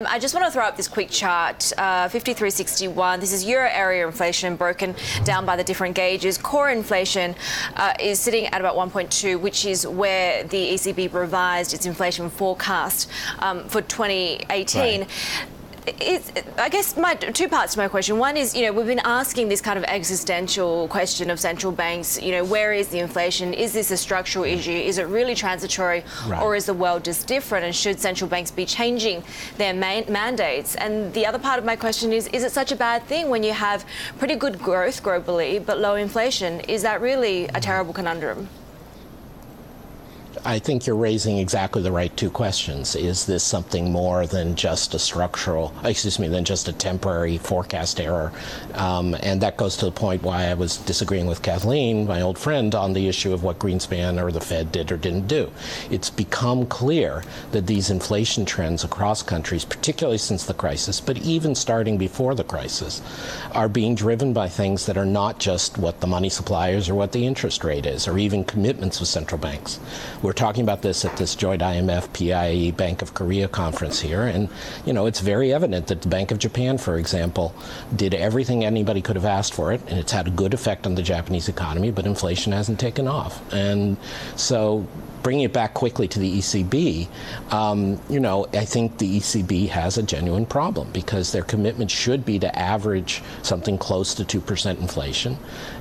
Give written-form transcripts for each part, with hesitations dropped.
I just want to throw up this quick chart, 5361. This is euro area inflation broken down by the different gauges. Core inflation is sitting at about 1.2, which is where the ECB revised its inflation forecast for 2018. Right. I guess two parts to my question. One is, we've been asking this kind of existential question of central banks, where is the inflation? Is this a structural issue? Is it really transitory? Right. Or is the world just different? And should central banks be changing their mandates? And the other part of my question is it such a bad thing when you have pretty good growth globally, but low inflation? Is that really a terrible conundrum? I think you're raising exactly the right two questions. Is this something more than just a than just a temporary forecast error? And that goes to the point why I was disagreeing with Kathleen, my old friend, on the issue of what Greenspan or the Fed did or didn't do. It's become clear that these inflation trends across countries, particularly since the crisis, but even starting before the crisis, are being driven by things that are not just what the money supply is or what the interest rate is, or even commitments of central banks. We're talking about this at this joint IMF PIE Bank of Korea conference here, and it's very evident that the Bank of Japan, for example, did everything anybody could have asked for it, and it's had a good effect on the Japanese economy, but inflation hasn't taken off. And so bringing it back quickly to the ECB, I think the ECB has a genuine problem because their commitment should be to average something close to 2% inflation.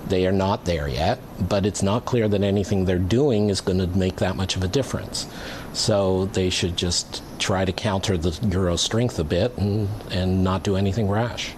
They are not there yet, but it's not clear that anything they're doing is going to make that much of a difference. So they should just try to counter the euro strength a bit and not do anything rash.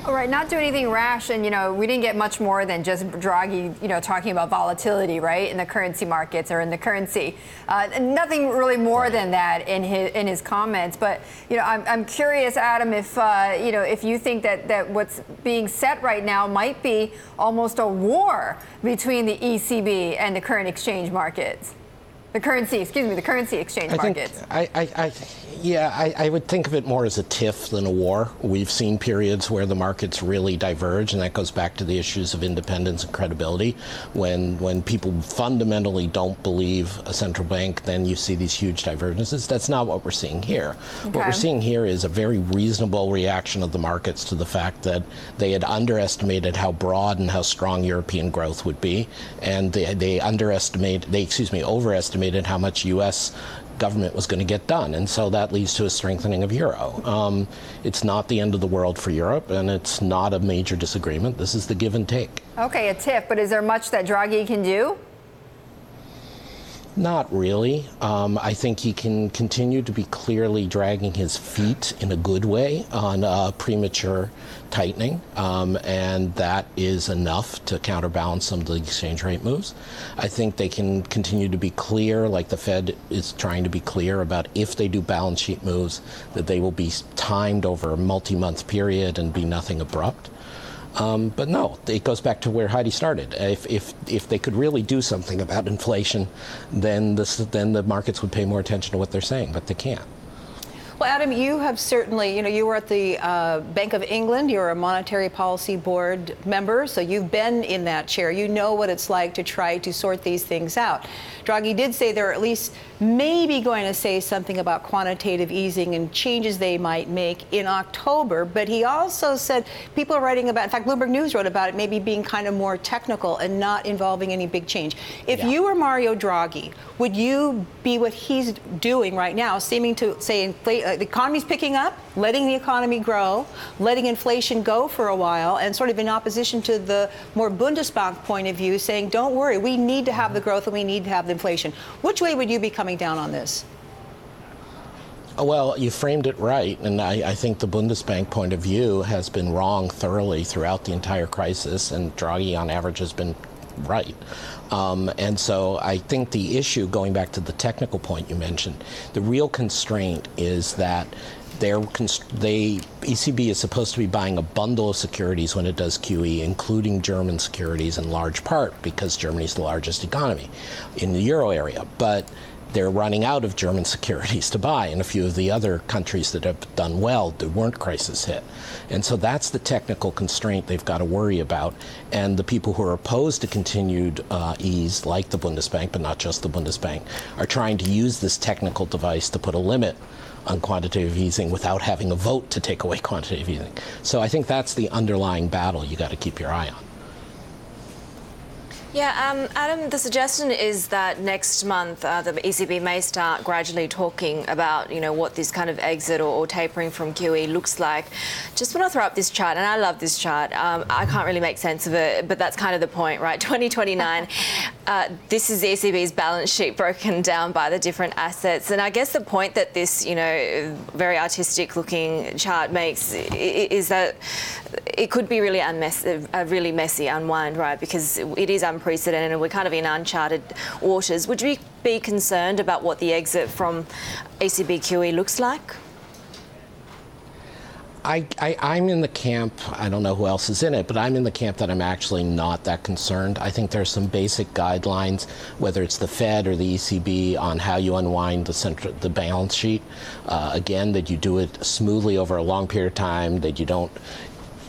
All right, not do anything rash, and we didn't get much more than just Draghi, talking about volatility, right, in the currency markets or in the currency. Nothing really more than that in his comments. But I'm curious, Adam, if you think that what's being set right now might be almost a war between the ECB and the current exchange markets. The currency exchange markets. I would think of it more as a tiff than a war. We've seen periods where the markets really diverge, and that goes back to the issues of independence and credibility. When people fundamentally don't believe a central bank, then you see these huge divergences. That's not what we're seeing here. Okay. What we're seeing here is a very reasonable reaction of the markets to the fact that they had underestimated how broad and how strong European growth would be, and they overestimated how much U.S. government was going to get done, and so that leads to a strengthening of euro. It's not the end of the world for Europe, and it's not a major disagreement. This is the give and take. Okay, a tiff, but is there much that Draghi can do? Not really. I think he can continue to be clearly dragging his feet in a good way on premature tightening, and that is enough to counterbalance some of the exchange rate moves. I think they can continue to be clear, like the Fed is trying to be clear about if they do balance sheet moves, that they will be timed over a multi-month period and be nothing abrupt. But no, it goes back to where Heidi started. If they could really do something about inflation, then the markets would pay more attention to what they're saying, but they can't. Well, Adam, you have certainly, you were at the Bank of England. You're a monetary policy board member, so you've been in that chair. You know what it's like to try to sort these things out. Draghi did say they're at least maybe going to say something about quantitative easing and changes they might make in October, but he also said people are writing about, in fact, Bloomberg News wrote about it maybe being kind of more technical and not involving any big change. If you were Mario Draghi, would you be what he's doing right now, seeming to say the economy's picking up, letting the economy grow, letting inflation go for a while, and sort of in opposition to the more Bundesbank point of view, saying, don't worry, we need to have the growth and we need to have the inflation. Which way would you be coming down on this? Well, you framed it right, and I think the Bundesbank point of view has been wrong thoroughly throughout the entire crisis, and Draghi on average has been right. And so I think the issue, going back to the technical point you mentioned, the real constraint is that the ECB is supposed to be buying a bundle of securities when it does QE, including German securities in large part because Germany is the largest economy in the euro area. But they're running out of German securities to buy, and a few of the other countries that have done well that weren't crisis hit. And so that's the technical constraint they've got to worry about. And the people who are opposed to continued ease, like the Bundesbank, but not just the Bundesbank, are trying to use this technical device to put a limit on quantitative easing without having a vote to take away quantitative easing. So I think that's the underlying battle you got to keep your eye on. Yeah, Adam, the suggestion is that next month the ECB may start gradually talking about, what this kind of exit or tapering from QE looks like. Just want to throw up this chart, and I love this chart. I can't really make sense of it, but that's kind of the point, right? 2029. This is the ECB's balance sheet broken down by the different assets. And I guess the point that this, very artistic-looking chart makes is that it could be really a really messy unwind, right? Because it is unprecedented and we're kind of in uncharted waters. Would you be concerned about what the exit from ECB QE looks like? I'm in the camp, I don't know who else is in it, but I'm in the camp that I'm actually not that concerned. I think there's some basic guidelines, whether it's the Fed or the ECB, on how you unwind the balance sheet. Again, that you do it smoothly over a long period of time, that you don't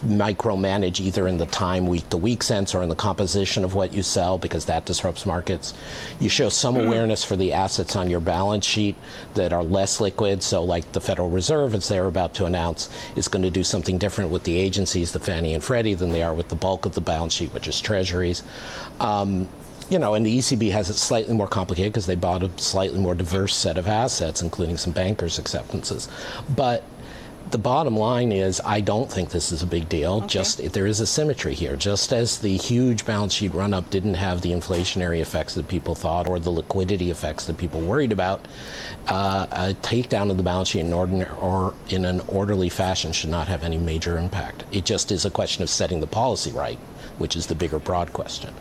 micromanage either in the time week-to-week sense or in the composition of what you sell, because that disrupts markets. You show some awareness for the assets on your balance sheet that are less liquid. So like the Federal Reserve, as they're about to announce, is going to do something different with the agencies, the Fannie and Freddie, than they are with the bulk of the balance sheet, which is treasuries. And the ECB has it slightly more complicated because they bought a slightly more diverse set of assets, including some bankers' acceptances. But the bottom line is, I don't think this is a big deal. Okay. Just there is a symmetry here. Just as the huge balance sheet run-up didn't have the inflationary effects that people thought or the liquidity effects that people worried about, a takedown of the balance sheet in an orderly fashion should not have any major impact. It just is a question of setting the policy right, which is the bigger, broad question.